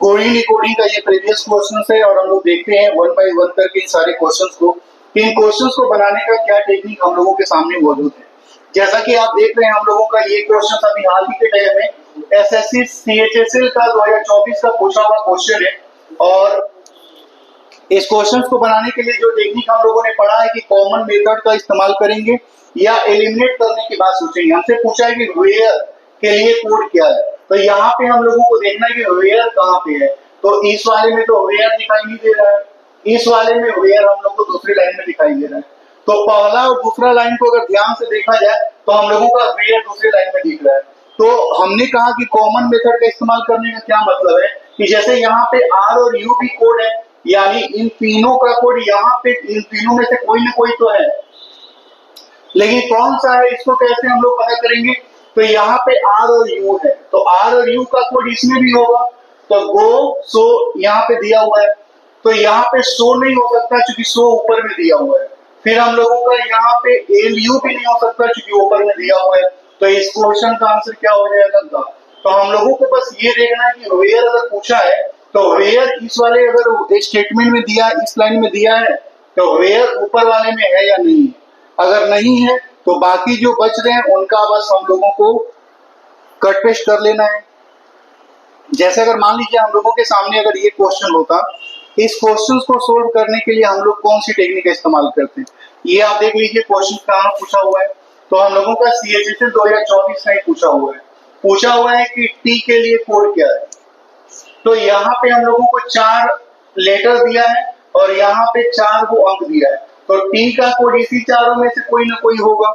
Coding decoding का ये previous question है और हम लोग देखते हैं वन बाय वन करके इन सारे क्वेश्चंस को कि इन क्वेश्चंस को बनाने का क्या टेक्निक हम लोगों के सामने मौजूद है। जैसा कि आप देख रहे हैं हम लोगों का ये क्वेश्चन अभी हाल ही के टाइम में एसएससी सीएचएसएल का 2024 का पूछा हुआ क्वेश्चन है और इस क्वेश्चन को बनाने के लिए जो टेक्निक हम लोगों ने पढ़ा है कि कॉमन मेथड का इस्तेमाल करेंगे या एलिमिनेट करने की बात सोचेंगे। हमसे पूछा है कि वेयर के लिए कोड क्या है, तो यहाँ पे हम लोगों को देखना है कि वेयर कहाँ पे है। तो इस वाले में तो वेयर दिखाई नहीं दे रहा है, इस वाले में वेयर हम लोग को दूसरी लाइन में दिखाई दे रहा है। तो पहला और दूसरा लाइन को अगर ध्यान से देखा जाए तो हम लोगों का वेयर दूसरी लाइन में दिख रहा है। तो हमने कहा कि कॉमन मेथड का इस्तेमाल करने का क्या मतलब है कि जैसे यहाँ पे आर और यू भी कोड है, यानी इन तीनों का कोड यहाँ पे इन तीनों में से कोई ना कोई तो है, लेकिन कौन सा है इसको कैसे हम लोग पता करेंगे। तो यहाँ पे आर और यू है, तो आर और यू का कोड इसमें भी होगा। तो गो सो यहाँ पे दिया हुआ है, तो यहाँ पे सो नहीं हो सकता क्योंकि सो ऊपर में दिया हुआ है। फिर हम लोगों का यहाँ पे एल यू भी नहीं हो सकता क्योंकि ऊपर में दिया हुआ है। तो इस क्वेश्चन का आंसर क्या हो जाएगा। तो हम लोगों को बस ये देखना है कि वेयर अगर पूछा है तो वेयर इस वाले अगर स्टेटमेंट में दिया, इस लाइन में दिया है, तो वेयर ऊपर वाले में है या नहीं है। अगर नहीं है तो बाकी जो बच रहे हैं उनका बस हम लोगों को कट पेस्ट कर लेना है। जैसे अगर मान लीजिए हम लोगों के सामने अगर ये क्वेश्चन होता, इस क्वेश्चन को सोल्व करने के लिए हम लोग कौन सी टेक्निक का इस्तेमाल करते हैं, ये आप देख लीजिए क्वेश्चन कहाँ पूछा हुआ है। तो हम लोगों का सीएचएसएल 2024 का ही पूछा हुआ है कि टी के लिए कोड क्या है। तो यहाँ पे हम लोगों को 4 लेटर दिया है और यहाँ पे 4 को अंक दिया है, तो टी का कोड इसी चारों में से कोई ना कोई होगा।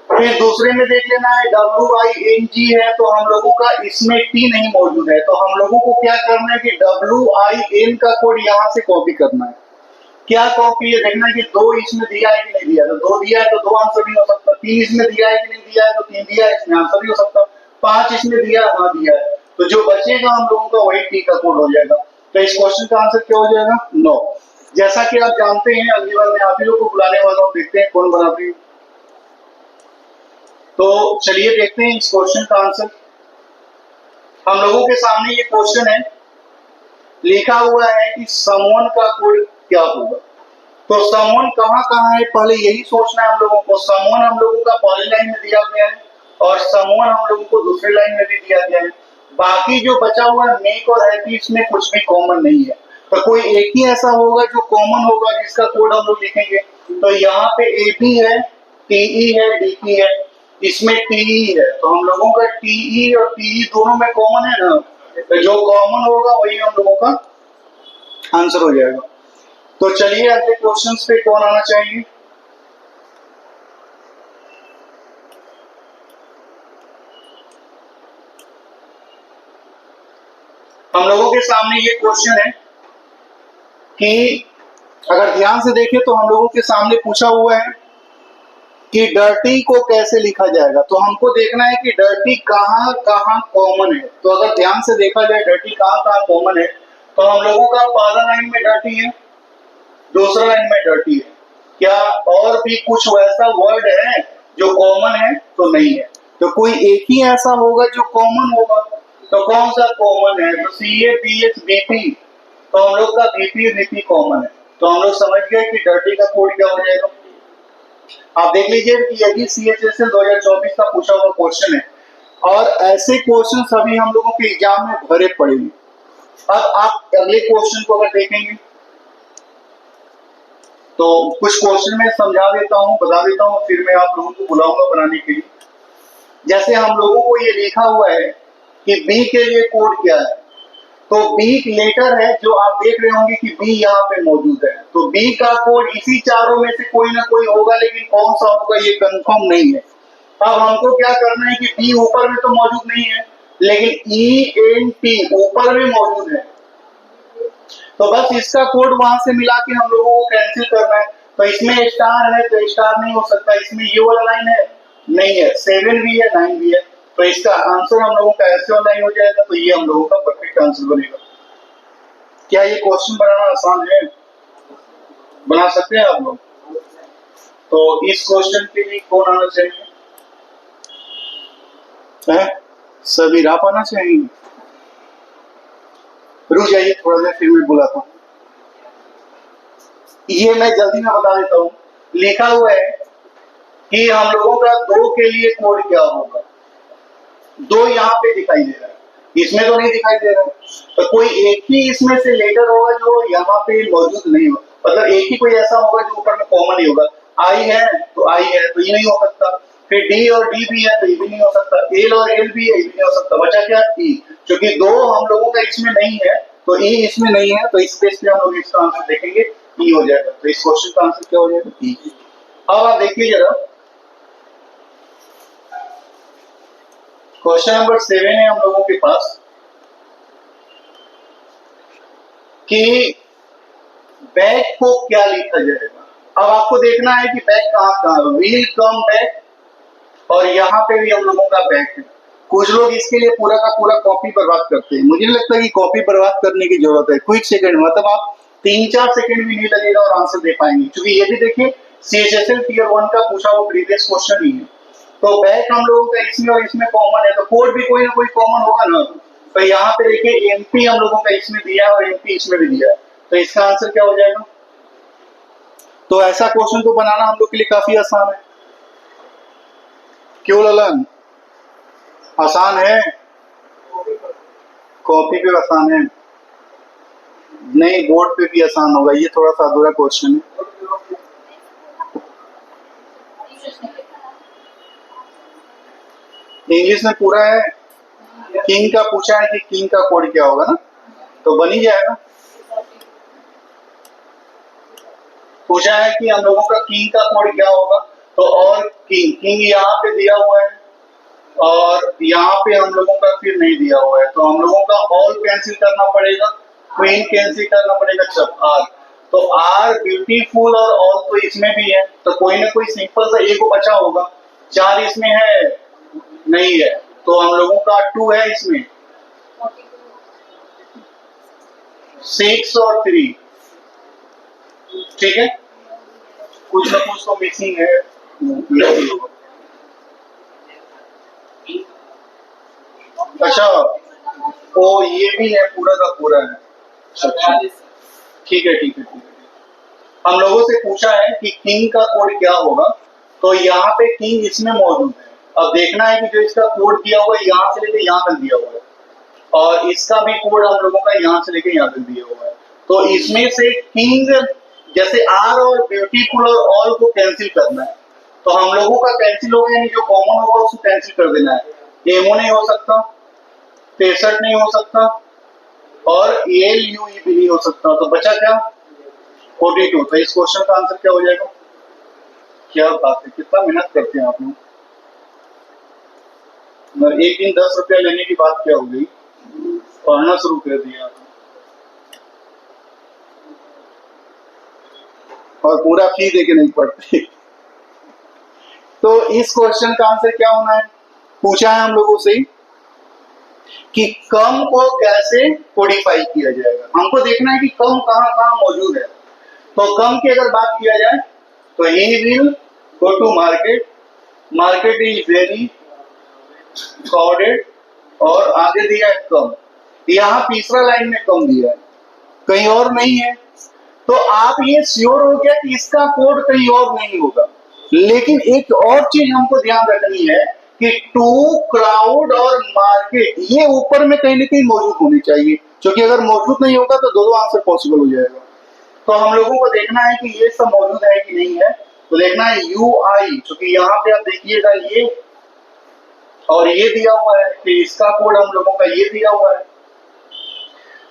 फिर दूसरे में देख लेना है WING है, तो हम लोगों का इसमें टी नहीं मौजूद है, तो हम लोगों को क्या करना है कि WIN का कोड यहाँ से कॉपी करना है। क्या कॉपी है देखना है कि 2 इसमें दिया है कि नहीं दिया, तो 2 दिया है तो 2 आंसर नहीं हो सकता। 3 इसमें दिया है कि नहीं दिया है, तो 3 दिया है, इसमें आंसर नहीं हो सकता। 5 इसमें दिया है, हाँ दिया है, तो जो बचेगा हम लोगों का वही टी का कोड हो जाएगा। तो इस क्वेश्चन का आंसर क्या हो जाएगा, 9। जैसा कि आप जानते हैं अगली बार मैं आप ही लोग को बुलाने वाला हूँ, देखते हैं कौन बनाते हैं। तो चलिए देखते हैं इस क्वेश्चन का आंसर। हम लोगों के सामने ये क्वेश्चन है, लिखा हुआ है कि समवन का कोड क्या होगा। तो समवन कहाँ कहाँ है पहले यही सोचना है हम लोगों को। समवन हम लोगों का पहली लाइन में दिया गया है और समवन हम लोगों को दूसरी लाइन में भी दिया गया है। बाकी जो बचा हुआ है मेक और हैप्पी, इसमें कुछ भी कॉमन नहीं है, तो कोई एक ही ऐसा होगा जो कॉमन होगा जिसका कोड हम लोग लिखेंगे। तो यहाँ पे एपी है, टीई है, डीपी है, इसमें टीई है, तो हम लोगों का टीई और टीई दोनों में कॉमन है ना, तो जो कॉमन होगा वही हम लोगों का आंसर हो जाएगा। तो चलिए अगले क्वेश्चंस पे कौन आना चाहिए। हम लोगों के सामने ये क्वेश्चन है कि अगर ध्यान से देखें तो हम लोगों के सामने पूछा हुआ है कि डर्टी को कैसे लिखा जाएगा। तो हमको देखना है कि डर्टी कहाँ कहाँ कॉमन है। तो अगर ध्यान से देखा जाए डर्टी कहाँ कहाँ कॉमन है, तो हम लोगों का पहला लाइन में डर्टी है, दूसरा लाइन में डर्टी है। क्या और भी कुछ वैसा वर्ड है जो कॉमन है, तो नहीं है। तो कोई एक ही ऐसा होगा जो कॉमन होगा, तो कौन सा कॉमन है, तो CABH BP, तो हम लोग का BP VP कॉमन है। तो हम लोग समझ गए कि डर्टी का कोड क्या हो जाएगा। आप देख लीजिए कि यदि CHSL 2024 का पूछा हुआ क्वेश्चन है और ऐसे क्वेश्चन सभी हम लोगों के एग्जाम में भरे पड़ेंगे। अब आप अगले क्वेश्चन को अगर देखेंगे तो कुछ क्वेश्चन में समझा देता हूँ, बता देता हूँ, फिर मैं आप लोगों को बुलाऊंगा बनाने के लिए। जैसे हम लोगों को ये लिखा हुआ है कि बी के लिए कोड क्या है, तो बी लेटर है जो आप देख रहे होंगे कि बी यहाँ पे मौजूद है, तो बी का कोड इसी चारों में से कोई ना कोई होगा, लेकिन कौन सा होगा ये कंफर्म नहीं है। अब हमको क्या करना है कि बी ऊपर में तो मौजूद नहीं है, लेकिन ENT ऊपर में मौजूद है, तो बस इसका कोड वहां से मिला के हम लोगों को कैंसिल करना है। तो इसमें स्टार है तो स्टार नहीं हो सकता, इसमें ये वाला लाइन है नहीं है, 7 भी है 9 भी है, तो इसका आंसर हम लोगों का ऐसे वाला लाइन हो जाएगा। तो ये हम लोगों का परफेक्ट आंसर बनेगा। क्या ये क्वेश्चन बनाना आसान है, बना सकते हैं आप लोग। तो इस क्वेश्चन के लिए कौन आना चाहिए है, सभी आप आना चाहिए। रुक जाइए थोड़ा देर, फिर मैं बुलाता हूँ। ये मैं जल्दी में बता देता हूँ। लिखा हुआ है कि हम लोगों का 2 के लिए कोड क्या होगा। 2 यहाँ पे दिखाई दे रहा है, इसमें तो नहीं दिखाई दे रहा है, तो कोई एक ही इसमें से लेटर होगा जो यहाँ पे मौजूद नहीं होगा, मतलब एक ही कोई ऐसा होगा जो ऊपर में कॉमन ही होगा। आई है तो आई है, तो ये नहीं हो सकता। फिर डी और डी भी है तो ये भी नहीं हो सकता। एल और एल भी है, ये भी नहीं हो सकता। बचा क्या? ई। क्योंकि 2 हम लोगों का इसमें नहीं है तो ई इसमें नहीं है, तो इस पेज पे हम लोग इसका आंसर देखेंगे, ई हो जाएगा। तो इस क्वेश्चन का आंसर क्या हो जाएगा? ई। अब आप देखिए जरा, क्वेश्चन नंबर 7 है हम लोगों के पास कि बैक को क्या लिखा जाएगा। अब आपको देखना है कि बैक कहाँ विल कम बैक, और यहाँ पे भी हम लोगों का बैक है। कुछ लोग इसके लिए पूरा का पूरा कॉपी बर्बाद करते हैं, मुझे नहीं लगता कि कॉपी बर्बाद करने की जरूरत है। क्विक सेकंड, मतलब आप 3-4 सेकंड भी नहीं लगेगा और आंसर दे पाएंगे, क्योंकि ये भी देखिए CHSL टीयर 1 का पूछा हुआ प्रीवियस क्वेश्चन ही है। तो बैक हम लोगों का इसमें और इसमें कॉमन है, तो कोड भी कोई ना कोई कॉमन होगा ना। तो यहाँ पे देखिए MP हम लोगों का इसमें दिया है और MP इसमें भी दिया है, तो इसका आंसर क्या हो जाएगा? तो ऐसा क्वेश्चन तो बनाना हम लोग के लिए काफी आसान है। क्यों ललन? आसान है? कॉपी पे आसान है? नहीं, बोर्ड पे भी आसान होगा। ये थोड़ा सा अधूरा क्वेश्चन है। इंग्लिश में पूरा है। किंग का पूछा है कि किंग का कोड क्या होगा ना, तो बन ही जाएगा। पूछा है कि हम लोगों का किंग का कोड क्या होगा, तो और किंग, किंग यहाँ पे दिया हुआ है और यहाँ पे हम लोगों का फिर नहीं दिया हुआ है, तो हम लोगों का ऑल कैंसिल करना पड़ेगा, क्वीन कैंसिल करना पड़ेगा, सब आर। तो आर ब्यूटीफुल और ऑल तो इसमें भी है, तो कोई ना कोई सिंपल सा एक बचा होगा। 4 इसमें है नहीं है, तो हम लोगों का 2 है इसमें, 6 और 3, ठीक है। कुछ ना कुछ तो मिसिंग है। अच्छा, ओ ये भी है, पूरा का पूरा है। अच्छा ठीक है ठीक है ठीक है। हम लोगों से पूछा है कि किंग का कोड क्या होगा, तो यहाँ पे किंग इसमें मौजूद है। अब देखना है कि जो इसका कोड दिया हुआ है यहाँ से लेके यहाँ तक दिया हुआ है, और इसका भी कोड हम लोगों का यहाँ से लेके यहाँ तक दिया हुआ है। तो इसमें से किंग, जैसे आर और ब्यूटीफुल और ऑल को कैंसिल करना है, तो हम लोगों का कैंसिल होगा, यानी जो कॉमन होगा उसको कैंसिल कर देना है। एमओ नहीं हो सकता, 63 नहीं हो सकता, और एल यू भी नहीं हो सकता, तो बचा क्या? 42। तो इस क्वेश्चन का आंसर क्या हो जाएगा? क्या बात है, कितना मेहनत करते हैं आप लोग। एक दिन 10 रुपया लेने की बात क्या हो गई, पढ़ना शुरू कर दिया और पूरा फी देके नहीं पढ़ते। तो इस क्वेश्चन का आंसर क्या होना है? पूछा है हम लोगों से कि कम को कैसे कोडिफाई किया जाएगा। हमको देखना है कि कम कहाँ कहाँ मौजूद है। तो कम की अगर बात किया जाए तो he will go to market, market is very crowded, और आगे दिया है कम। यहाँ तीसरा लाइन में कम दिया है, कहीं और नहीं है। तो आप ये श्योर हो गया कि इसका कोड कहीं और नहीं होगा। लेकिन एक और चीज हमको ध्यान रखनी है कि टू, क्राउड और मार्केट ये ऊपर में कहीं ना कहीं मौजूद होनी चाहिए, क्योंकि अगर मौजूद नहीं होगा तो दोनों आंसर पॉसिबल हो जाएगा। तो हम लोगों को देखना है कि ये सब मौजूद है कि नहीं है। तो देखना है UI, क्योंकि यहाँ पे आप देखिएगा ये और ये दिया हुआ है कि इसका कोड हम लोगों का ये दिया हुआ है,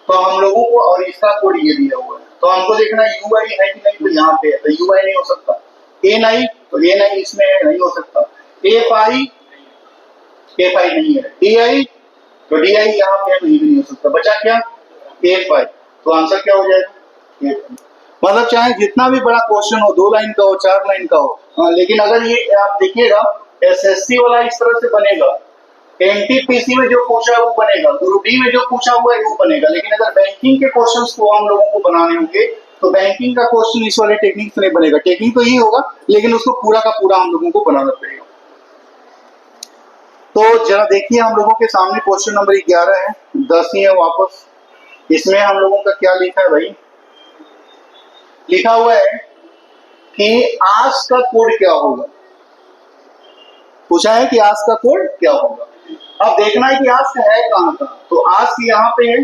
तो हम लोगों को, और इसका कोड ये दिया हुआ है, तो हमको देखना है UI है कि नहीं। तो यहाँ पे है, तो UI नहीं हो सकता। A9, तो A9 इसमें है, नहीं हो सकता। FI नहीं है। DI, तो DI यहाँ पे नहीं भी नहीं हो सकता। बचा क्या? FI। तो आंसर क्या हो जाएगा? FI। मतलब चाहे जितना भी बड़ा क्वेश्चन हो, 2 लाइन का हो, 4 लाइन का हो, लेकिन अगर ये आप देखिएगा SSC वाला इस तरह से बनेगा, NTPC में जो पूछा है वो बनेगा, ग्रुप डी में जो पूछा हुआ है वो बनेगा। लेकिन अगर बैंकिंग के क्वेश्चंस को हम लोगों को बनाने होंगे तो बैंकिंग का क्वेश्चन इस वाले टेक्निक से नहीं बनेगा। टेक्निक तो ये होगा, लेकिन उसको पूरा का पूरा हम लोगों को बनाना पड़ेगा। तो जरा देखिए, हम लोगों के सामने क्वेश्चन नंबर 11 है, 10 ही है वापस। इसमें हम लोगों का क्या लिखा है भाई, लिखा हुआ है कि आज का कोड क्या होगा। पूछा है कि आज का कोड क्या होगा। अब देखना है कि आज का है कहां का, तो आज यहाँ पे है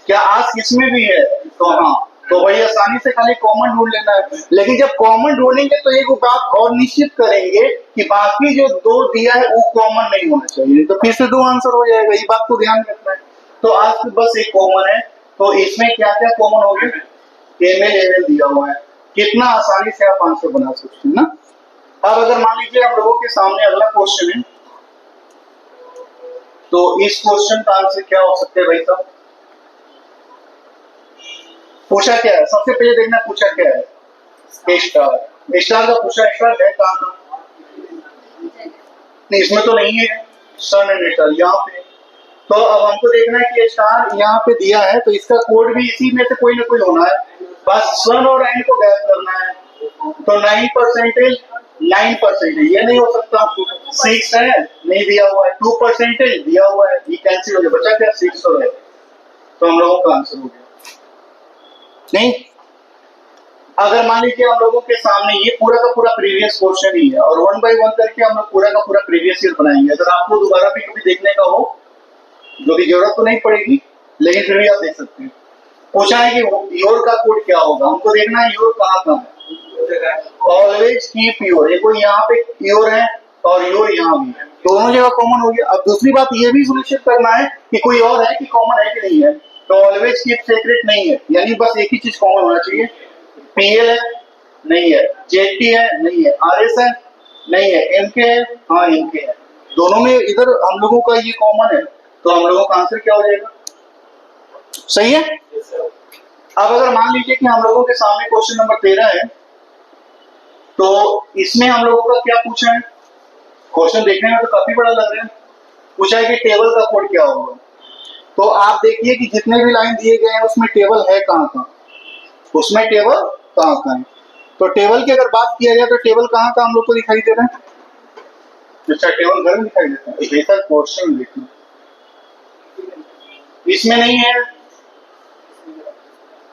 क्या, आज किसमें भी है, तो हाँ, तो वही आसानी से खाली कॉमन ढूंढ लेना है। लेकिन जब कॉमन ढूंढेंगे तो एक बात और निश्चित करेंगे कि बाकी जो दो दिया है वो कॉमन नहीं होना चाहिए, तो फिर से दो आंसर हो जाएगा, ये बात को ध्यान रखना है। तो आज तो बस एक कॉमन है, तो इसमें क्या क्या कॉमन हो गया, एमएल एमएल दिया हुआ है, कितना आसानी से आप आंसर बना सकते हैं ना। अब अगर मान लीजिए हम लोगों के सामने अगला क्वेश्चन है, तो इस क्वेश्चन का आंसर क्या हो सकता है भाई साहब, पूछा क्या है, सबसे पहले देखना पूछा क्या है, स्टार, स्टार का पूछा, स्टार है कहां का, नहीं इसमें तो नहीं है, सन एंड स्टार यहाँ पे। तो अब हमको देखना है कि स्टार यहाँ पे दिया है, तो इसका कोड भी इसी में से कोई ना कोई होना है, बस सन और एंड को गैप करना है। तो 9% 9% ये नहीं हो सकता, 6 है नहीं दिया हुआ है, 2% दिया हुआ है, ये कैंसिल हो गया, बचा क्या 6 और है, तो हम लोगों का आंसर हो गया। नहीं, अगर मान लीजिए हम लोगों के सामने ये पूरा का पूरा प्रीवियस क्वेश्चन ही है और 1 बाय 1 करके हम लोग पूरा का पूरा प्रीवियस ईयर बनाएंगे, अगर आपको दोबारा भी कभी देखने का हो, जो कि जरूरत तो नहीं पड़ेगी लेकिन फिर भी आप देख सकते हैं। पूछा है कि योर का कोड क्या होगा, हमको देखना है योर कहाँ का है, ऑलवेज कीप योर, ये कोई यहाँ पे योर है और योर यहाँ भी है, दोनों जगह कॉमन हो गया। अब दूसरी बात ये भी सुनिश्चित करना है कि कोई और है कि कॉमन है कि नहीं है, तो ऑलवेज कीप सीक्रेट नहीं है, यानी बस एक ही चीज कॉमन होना चाहिए, पीएल है नहीं है, जेटी है नहीं है, आरएस है नहीं है, एमके है हाँ एमके है, दोनों में इधर हम लोगों का ये कॉमन है, तो हम लोगों का आंसर क्या हो जाएगा, सही है। अब अगर मान लीजिए कि हम लोगों के सामने क्वेश्चन नंबर 13 है, तो इसमें हम लोगों का क्या पूछा है, क्वेश्चन देखने में तो काफी बड़ा लग रहा है, पूछा है कि टेबल का कोड क्या होगा। तो आप देखिए कि जितने भी लाइन दिए गए हैं उसमें टेबल है कहाँ का, उसमें टेबल कहाँ का है, तो टेबल की अगर बात किया जाए तो टेबल कहाँ का हम लोग को दिखाई दे रहा है, अच्छा टेबल घर में दिखाई देता है, बेहतर क्वेश्चन देखना, इसमें नहीं है,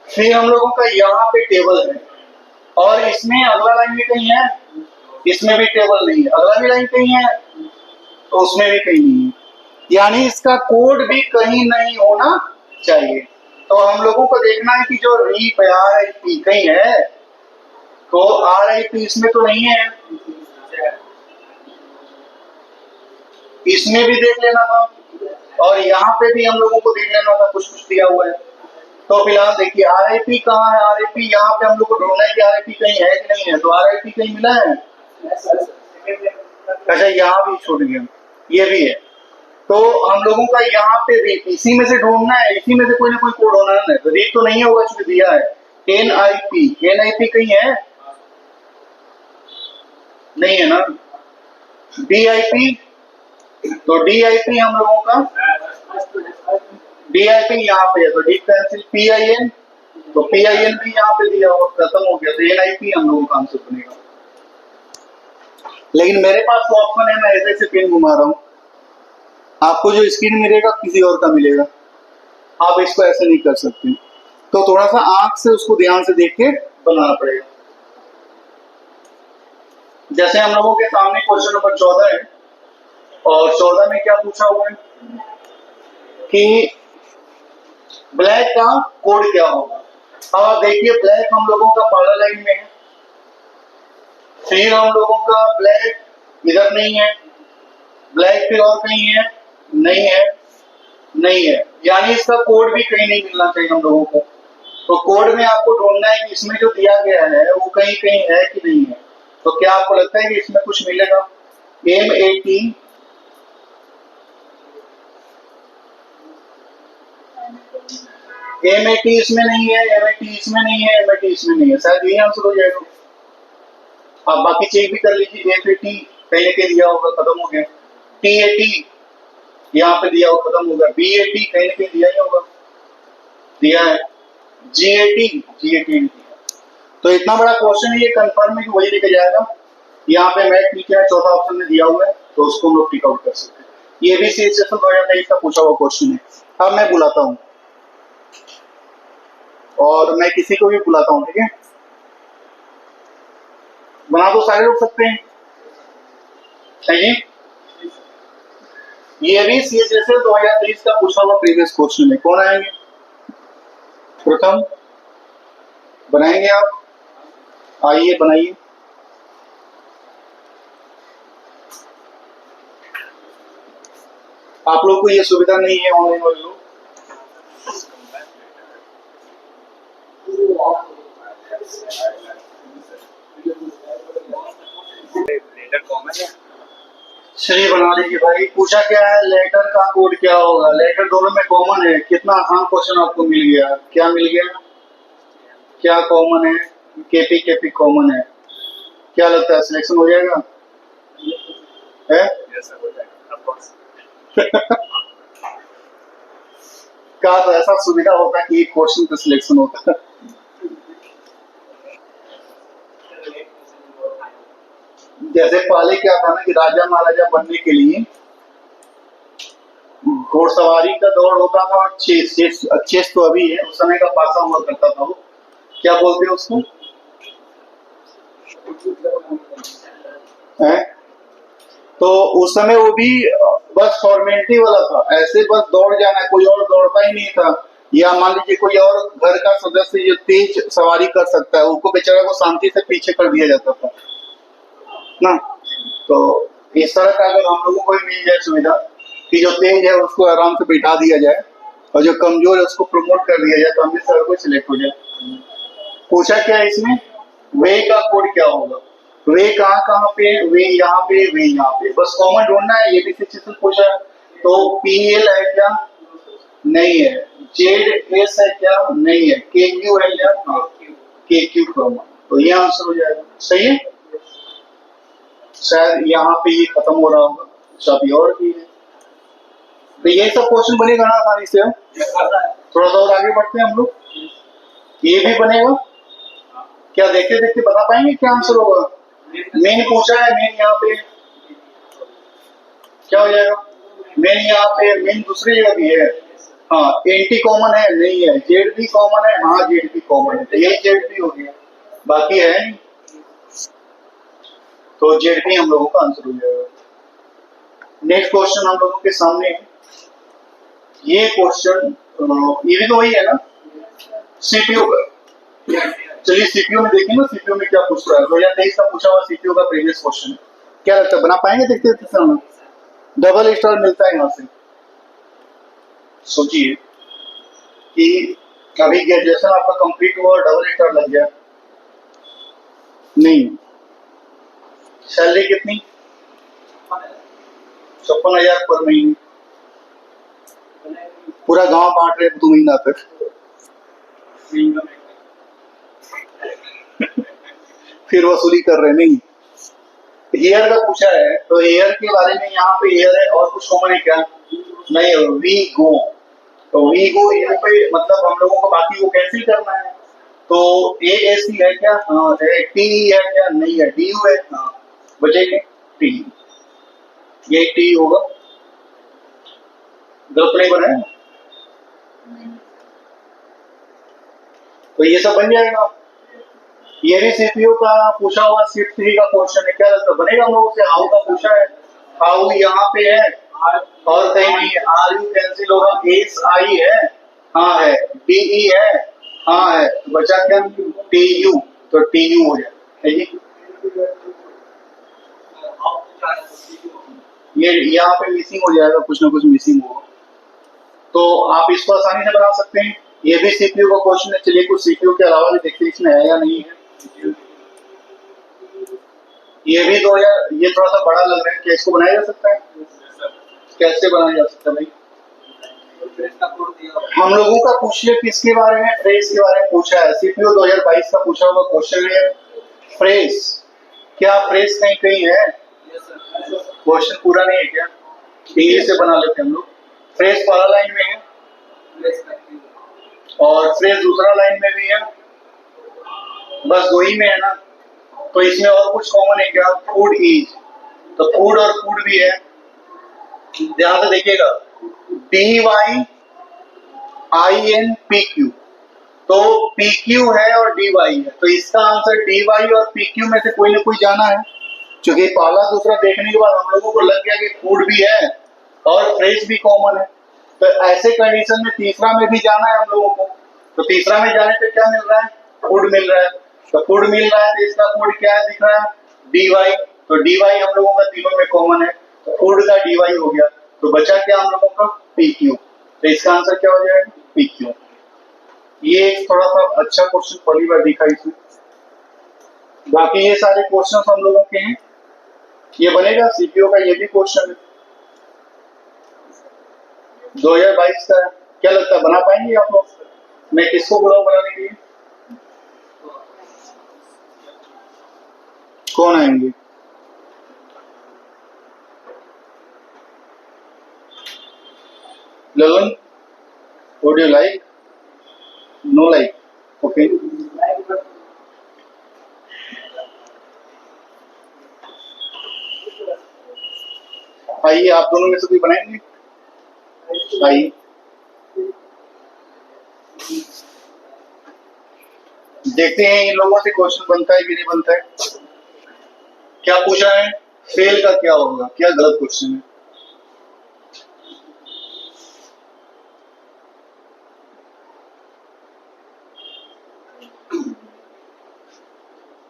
फिर हम लोगों का यहाँ पे टेबल है और इसमें अगला लाइन भी कहीं है, इसमें भी टेबल नहीं है, अगला भी लाइन कहीं है तो उसमें भी कहीं नहीं है, यानी इसका कोड भी कहीं नहीं होना चाहिए। तो हम लोगों को देखना है कि जो रीप है RIP कहीं है, तो RIP इसमें तो नहीं है, इसमें भी देख लेना था और यहाँ पे भी हम लोगों को देख लेना था, कुछ कुछ दिया हुआ है। तो फिलहाल देखिए RIP कहाँ है, RIP यहाँ पे हम लोग को ढूंढना है कि RIP कहीं है कि नहीं है, तो RIP कहीं मिला है, अच्छा यहाँ भी छूट गया, ये भी है, तो हम लोगों का यहाँ पे रीप इसी में से ढूंढना है, इसी में से कोई ना कोई कोड होना है, तो रीप तो नहीं होगा चूंकि दिया है, NIP कहीं है नहीं है ना, DIP, तो DIP हम लोगों का DIP यहाँ पे है, तो डी कैंसिल, PIN, तो PIN भी यहाँ पे दिया हुआ, खत्म हो गया, तो NIP हम लोगों का आंसर बनेगा। लेकिन मेरे पास तो ऑप्शन है, मैं ऐसे ऐसे पिन घुमा रहा हूँ, आपको जो स्क्रीन मिलेगा किसी और का मिलेगा, आप इसको ऐसे नहीं कर सकते, तो थोड़ा सा आंख से उसको ध्यान से देख के बनाना पड़ेगा। जैसे हम लोगों के सामने क्वेश्चन नंबर 14 है और 14 में क्या पूछा हुआ है कि ब्लैक का कोड क्या होगा। अब आप देखिए ब्लैक हम लोगों का पहला लाइन में है, फिर हम लोगों का ब्लैक इधर नहीं है, ब्लैक फिर और कहीं है नहीं है, नहीं है, यानी इसका कोड भी कहीं नहीं मिलना चाहिए हम लोगों को। तो कोड में आपको ढूंढना है कि इसमें जो दिया गया है वो कहीं कहीं है कि नहीं है, तो क्या आपको लगता है कि इसमें कुछ मिलेगा, MAT इसमें नहीं है, MAT इसमें नहीं है, MAT इसमें नहीं है, शायद यही आंसर हो जाएगा। आप बाकी चेक भी कर लीजिए, FAT पहले के दिया होगा, खत्म हो गया, TAT यहाँ पे दिया होगा, खत्म होगा, BAT कहीं ना कहीं दिया ही होगा, दिया है, GAT नहीं दिया। तो इतना बड़ा क्वेश्चन है, ये कंफर्म है कि वही लेके जाएगा, यहाँ पे मैथ नीचे है, चौथा ऑप्शन में दिया हुआ है, तो उसको हम लोग टिक आउट कर सकते हैं। ये भी CHSL 2023 का पूछा हुआ क्वेश्चन है। अब मैं बुलाता हूँ और मैं किसी को भी बुलाता हूँ, ठीक है? बना तो सारे लोग सकते हैं, है जी? ये भी CHSL 2023 का पूछा हुआ प्रीवियस क्वेश्चन है। कौन आएंगे? प्रथम बनाएंगे आप? आइए बनाइए। आप लोग को ये सुविधा नहीं है ऑनलाइन वाले लोग? चलिए बना लीजिए भाई। पूछा क्या है, लेटर का कोड क्या होगा? लेटर दोनों में कॉमन है। कितना आसान क्वेश्चन आपको मिल गया। क्या मिल गया? क्या कॉमन है? केपी केपी कॉमन है। क्या लगता है सिलेक्शन हो जाएगा? है? क्या तो ऐसा सुविधा होता है कि एक क्वेश्चन का सिलेक्शन होता है। जैसे पहले क्या था ना कि राजा महाराजा बनने के लिए घोड़सवारी का दौड़ होता था और चेस चेस चेस तो अभी है, उस समय का पासा हुआ करता था वो। क्या बोलते हैं उसको? है? तो उस समय वो भी बस फॉर्मेलिटी वाला था, ऐसे बस दौड़ जाना, कोई और दौड़ता ही नहीं था। या मान लीजिए कोई और घर का सदस्य जो तेज सवारी कर सकता है, उसको बेचारा को शांति से पीछे कर दिया जाता था ना। तो इस तरह का अगर हम लोगों को भी मिल जाए सुविधा कि जो तेज है उसको आराम से बैठा दिया जाए और जो कमजोर है उसको प्रमोट कर दिया जाए, तो हम सर को सिलेक्ट हो जाए। पूछा क्या है इसमें? वे का कोड क्या होगा? वे कहाँ कहाँ पे? वे यहाँ पे, वे यहाँ पे, बस कॉमन ढूंढना है। ये भी शिक्षक पूछा है। तो PL है क्या? नहीं है। ZS है क्या? नहीं है। KQ है क्या? हाँ, KQ कॉमन। तो ये आंसर हो जाएगा। सही है। शायद यहाँ पे ये खत्म हो रहा होगा, शायद और भी है। तो ये सब क्वेश्चन बनेगा ना आसानी से। थोड़ा सा और आगे बढ़ते हैं हम लोग। ये भी बनेगा क्या? देखते देखते बता पाएंगे क्या आंसर होगा? मेन पूछा है, मेन यहाँ पे क्या हो जाएगा? मेन यहाँ पे मेन दूसरी जगह भी है। हाँ, NT कॉमन है? नहीं है। जेड भी कॉमन है? हाँ, जेड भी कॉमन है। तो यही जेड भी हो गया, बाकी है नहीं। तो जेड भी हम लोगों का आंसर हो जाएगा। नेक्स्ट क्वेश्चन हम लोगों के सामने है। ये क्वेश्चन ये भी तो वही है ना, CPU का। चलिए CPU में देखें ना, CPU में क्या पूछ रहा है। 2023 का पूछा हुआ CPU का प्रीवियस क्वेश्चन है। क्या लगता है बना पाएंगे? देखते देखते समय डबल स्टार मिलता है यहाँ से। सोचिए कि अभी ग्रेजुएशन आपका कंप्लीट हुआ और डबल स्टार लग गया। नहीं। सैलरी कितनी? 56,000 पर महीने। पूरा गांव बांट रहे 2 महीना तक। फिर वसूली कर रहे नहीं। हेयर का पूछा है, तो हेयर के बारे में यहाँ पे हेयर है और कुछ कॉमन है क्या? नहीं। वी गो, तो वी गो यहाँ पे मतलब हम लोगों को बाकी को कैंसिल करना है। तो AAC है क्या? हाँ है। TE है क्या? नहीं है। DU है? हाँ, बचेंगे TE। ये TE होगा। गलत नहीं बना है? तो ये सब बन जाएगा। ये भी CPU का पूछा हुआ शिफ्ट 3 का क्वेश्चन है। क्या लगता बनेगा हम लोगों से? हाउ का पूछा है। हाउ यहाँ पे है और कहीं नहीं है। RU कैंसिल होगा। SI है? हाँ है। DE है? हाँ है। तो बचा क्या? TU। तो TU हो जाए, है जी। ये यहाँ पे मिसिंग हो जाएगा, कुछ ना कुछ मिसिंग होगा। तो आप इसको आसानी से बना सकते हैं। ये भी CPU का क्वेश्चन है। चलिए कुछ CPU के अलावा भी देखते हैं इसमें है या नहीं है। ये भी 2000, ये थोड़ा सा बड़ा लग रहा है। क्या इसको बनाया जा सकता है? कैसे बनाया जा सकता है भाई? हम लोगों का पूछिए किसके बारे में? फ्रेस के बारे में पूछा है। CPU 2022 का पूछा हुआ क्वेश्चन है फ्रेस। क्या फ्रेस कहीं कहीं है? क्वेश्चन पूरा नहीं है क्या? इंग्लिश से बना लेते हैं हम लोग। फ्रेस पहला लाइन में है और फ्रेस दूसरा लाइन में भी है, बस दो ही में है ना। तो इसमें और कुछ कॉमन है क्या? फूड इज, तो फूड और फूड भी है। ध्यान से देखिएगा, DYINPQ तो पी क्यू है और डी वाई है, तो इसका आंसर डी वाई और पी क्यू में से कोई ना कोई जाना है। क्योंकि पहला दूसरा देखने के बाद हम लोगों को लग गया कि फूड भी है और फ्रेश भी कॉमन है, तो ऐसे कंडीशन में तीसरा में भी जाना है हम लोगों को। तो तीसरा में जाने पे क्या मिल रहा है, फूड मिल रहा है। तो फूड मिल रहा है तो इसका कोड क्या है दिख रहा है, डी वाई। तो डी वाई हम लोगों का तीनों में कॉमन है, तो फूड का डी वाई हो गया। तो बचा क्या हम लोगों का, पी क्यू। तो इसका आंसर क्या हो जाएगा, पी क्यू। ये एक थोड़ा सा अच्छा क्वेश्चन पहली बार दिखा इसमें। बाकी ये सारे क्वेश्चन हम लोगों के हैं, ये बनेगा सीपीओ का, ये भी क्वेश्चन है 2022 का है। क्या लगता है बना पाएंगे आप लोग? मैं किसको बुलाऊं बनाने के लिए, कौन आएंगे? Lalan, would you like? No like, okay. आइए, आप दोनों में से कोई बनाएंगे? आइए, देखते हैं इन लोगों से क्वेश्चन बनता है कि नहीं बनता है। क्या पूछा है, फेल का क्या होगा, क्या गलत क्वेश्चन है?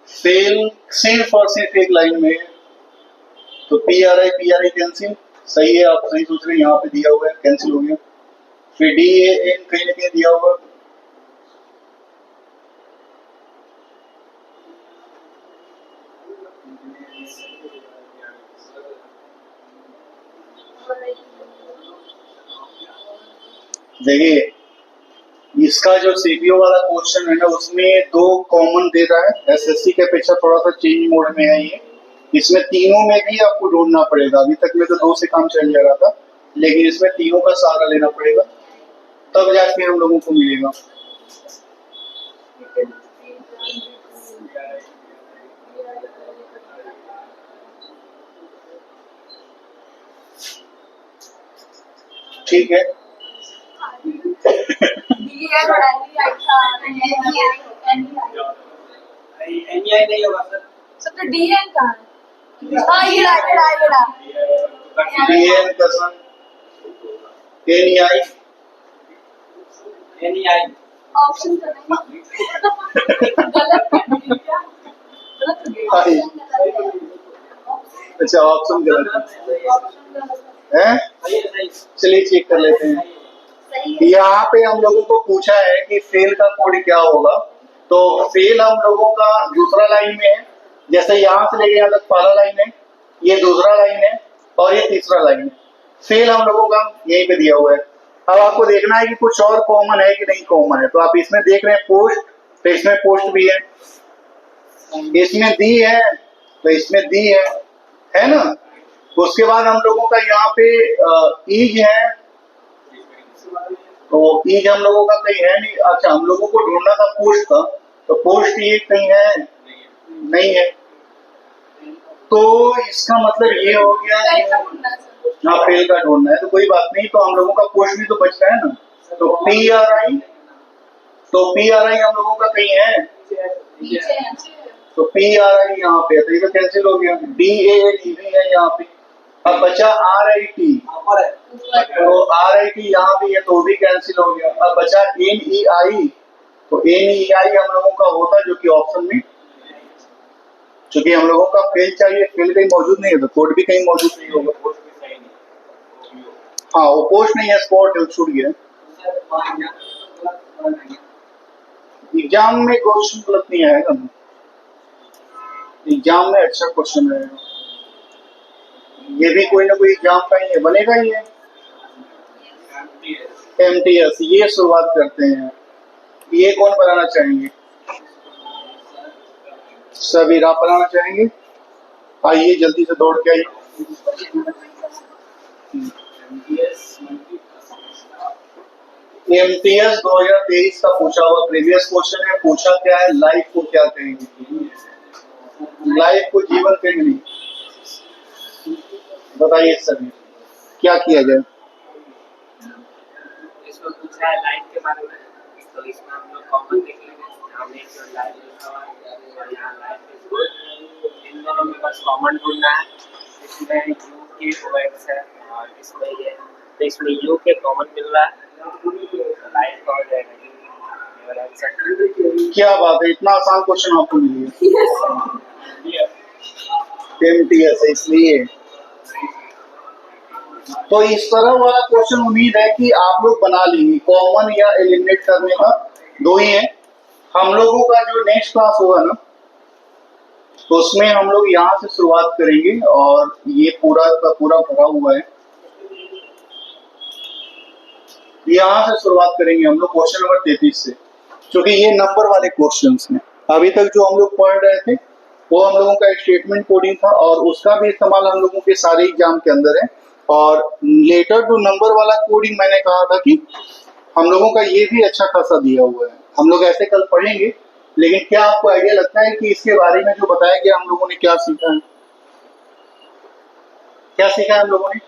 फेल सिर्फ और सिर्फ एक लाइन में है, तो पी आर आई कैंसिल, सही है, आप सही सोच रहे हैं, यहाँ पे दिया हुआ है, कैंसिल हो गया। फिर डी ए एन कहीं ना कहीं दिया हुआ, देखिए इसका जो सीपीओ वाला क्वेश्चन है ना, उसमें दो कॉमन दे रहा है, एसएससी के अपेक्षा थोड़ा सा चेंज मोड में है ये। इसमें तीनों में भी आपको ढूंढना पड़ेगा, अभी तक में तो दो से काम चल जा रहा था, लेकिन इसमें तीनों का सहारा लेना पड़ेगा, तब जाके हम लोगों को मिलेगा। ठीक है नहीं होगा सर, तो डीएन कहाँ है? हाँ ये रहा डीएन कसम एनईआई एनईआई ऑप्शन तो नहीं गलत कर दिया क्या? गलत हो गया। अच्छा ऑप्शन गलत है, चलिए चेक कर लेते हैं। यहाँ पे हम लोगों को पूछा है कि फेल का कोड क्या होगा, तो फेल हम लोगों का दूसरा लाइन में है, जैसे यहाँ से लेके यहाँ तक पहला लाइन है, ये दूसरा लाइन है और ये तीसरा लाइन है। फेल हम लोगों का यहीं पे दिया हुआ है। अब आपको देखना है कि कुछ और कॉमन है कि नहीं कॉमन है, तो आप इसमें देख रहे हैं पोस्ट, तो इसमें पोस्ट भी है, इसमें दी है, तो इसमें दी है ना। उसके बाद हम लोगों का यहाँ पे ईज है, तो ईज हम लोगों का कहीं है नहीं। अच्छा हम लोगों को ढूंढना था पोस्ट का, तो पोस्ट ये कहीं है नहीं है, तो इसका मतलब ये हो गया कि हाँ फेल का ढूंढना है, तो कोई बात नहीं, तो हम लोगों का पोस्ट भी तो बचता है ना। तो पी आर आई, तो पी आर आई हम लोगों का कहीं है, तो पी आर आई यहाँ पे है, तो ये तो कैंसिल हो गया। डी ए डी भी है यहाँ पे। अब बचा आर आई टी, तो आर आई टी यहाँ भी है, तो भी कैंसिल हो गया। अब बचा एन ई आई, तो एन ई आई हम लोगों का होता, जो कि ऑप्शन में, चूंकि हम लोगों का फेल चाहिए, फेल कहीं मौजूद नहीं है, तो कोड भी कहीं मौजूद नहीं होगा। हाँ वो पोस्ट नहीं है, स्पॉट है, छूट गया। एग्जाम में क्वेश्चन गलत नहीं आएगा, एग्जाम में अच्छा क्वेश्चन आएगा, ये भी कोई ना कोई एग्जाम का ही है, बनेगा ही है। एमटीएस, ये शुरुआत करते हैं, ये कौन बनाना चाहेंगे? सबीर आप बनाना चाहेंगे? आइए जल्दी से दौड़ के आइए। एमटीएस 2023 का पूछा हुआ प्रीवियस क्वेश्चन है, पूछा क्या है, लाइफ को क्या कहेंगे? लाइफ को जीवन कहेंगे, बताइए सभी क्या किया जाए? इसमें पूछा है लाइफ के बारे में, तो इसमें हम लोग कॉमन देख लेंगे, हमने जो लाइफ लिखा हुआ है और यहाँ लाइफ इज गुड, इन दोनों में बस कॉमन ढूंढना है। इसमें यू के ओएक्स है और इसमें ये, तो इसमें यू के कॉमन मिल रहा है, तो लाइफ का हो जाएगा यू आंसर। क्या बात है, इतना आसान क्वेश्चन आपको मिल गया। MTS है इसलिए। तो इस तरह वाला क्वेश्चन उम्मीद है कि आप लोग बना लेंगे। कॉमन या एलिमिनेट करने का दो ही है। हम लोगों का जो नेक्स्ट क्लास होगा ना, तो उसमें हम लोग यहाँ से शुरुआत करेंगे और ये पूरा का पूरा भरा हुआ है, यहाँ से शुरुआत करेंगे हम लोग क्वेश्चन नंबर 33 से, क्योंकि ये नंबर वाले क्वेश्चंस हैं। अभी तक जो हम लोग पढ़ रहे थे वो हम लोगों का स्टेटमेंट कोडिंग था और उसका भी इस्तेमाल हम लोगों के सारे एग्जाम के अंदर है। और लेटर टू नंबर वाला कोडिंग मैंने कहा था कि हम लोगों का ये भी अच्छा खासा दिया हुआ है, हम लोग ऐसे कल पढ़ेंगे। लेकिन क्या आपको आइडिया लगता है कि इसके बारे में जो बताया गया हम लोगों ने क्या सीखा है? क्या सीखा है हम लोगों ने?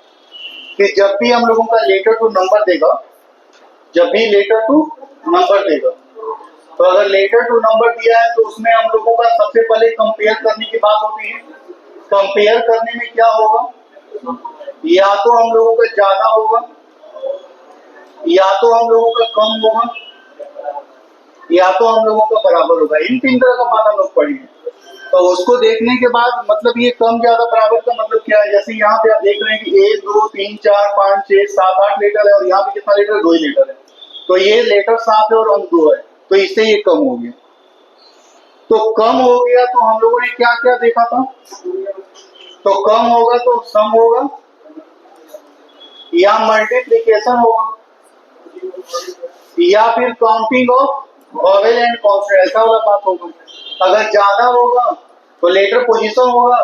कि जब भी हम लोगों का लेटर टू नंबर देगा, जब भी लेटर टू नंबर देगा, तो अगर लेटर टू नंबर दिया है तो उसमें हम लोगों का सबसे पहले कंपेयर करने की बात होती है। कंपेयर करने में क्या होगा? या तो हम लोगों का ज्यादा होगा, या तो हम लोगों का कम होगा, या तो हम लोगों का बराबर होगा। इन तीन तरह का बात हम लोग पढ़ेंगे। तो उसको देखने के बाद मतलब ये कम ज्यादा बराबर का मतलब क्या है? जैसे यहाँ पे आप देख रहे हैं कि 1 2 3 4 5 6 7 8 लीटर है और यहाँ पे कितना लीटर है? 2 ही लीटर है। तो ये लीटर 7 है और अंक 2 है, तो इससे ये कम हो गया। तो कम हो गया तो हम लोगों ने क्या क्या देखा था? तो कम होगा तो सम होगा या मल्टीप्लिकेशन होगा या फिर counting of vowel and consonant, ऐसा वाला बात होगा। अगर ज्यादा होगा तो लेटर पोजीशन होगा,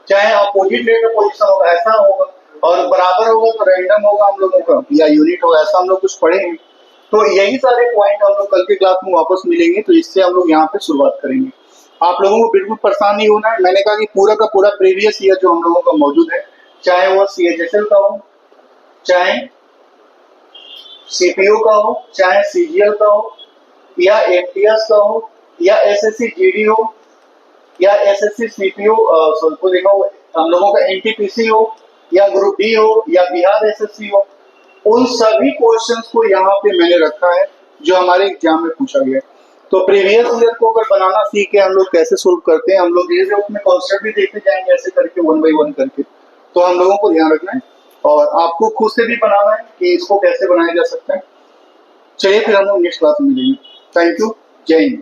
चाहे अपोजिट लेटर पोजीशन होगा, ऐसा होगा। और बराबर होगा तो रैंडम होगा हम लोगों का या यूनिट होगा, ऐसा हम लोग कुछ पढ़ेंगे। तो यही सारे पॉइंट हम लोग कल के क्लास में वापस मिलेंगे। तो इससे हम लोग यहाँ पे शुरुआत करेंगे। आप लोगों को बिल्कुल परेशान नहीं होना है। मैंने कहा कि पूरा का पूरा प्रीवियस ईयर जो हम लोगों का मौजूद है, चाहे वो CHSL का हो, चाहे CPU का हो, चाहे CGL का हो, या MTS का हो, या SSC GD हो, या SSC CPO को देखा हो, हम लोगों का NTPC हो, या ग्रुप डी हो, या बिहार SSC हो, उन सभी क्वेश्चंस को यहाँ पे मैंने रखा है जो हमारे एग्जाम में पूछा गया है। तो प्रीवियस ईयर को अगर बनाना सीख के हम लोग कैसे सोल्व करते हैं, हम लोग धीरे धीरे उसमें कॉन्सेप्ट भी देखते जाएंगे ऐसे करके 1 by 1 करके। तो हम लोगों को ध्यान रखना है और आपको खुद से भी बनाना है कि इसको कैसे बनाया जा सकता है। चलिए फिर हम लोग नेक्स्ट क्लास में मिलेंगे। Thank you. जय हिंद।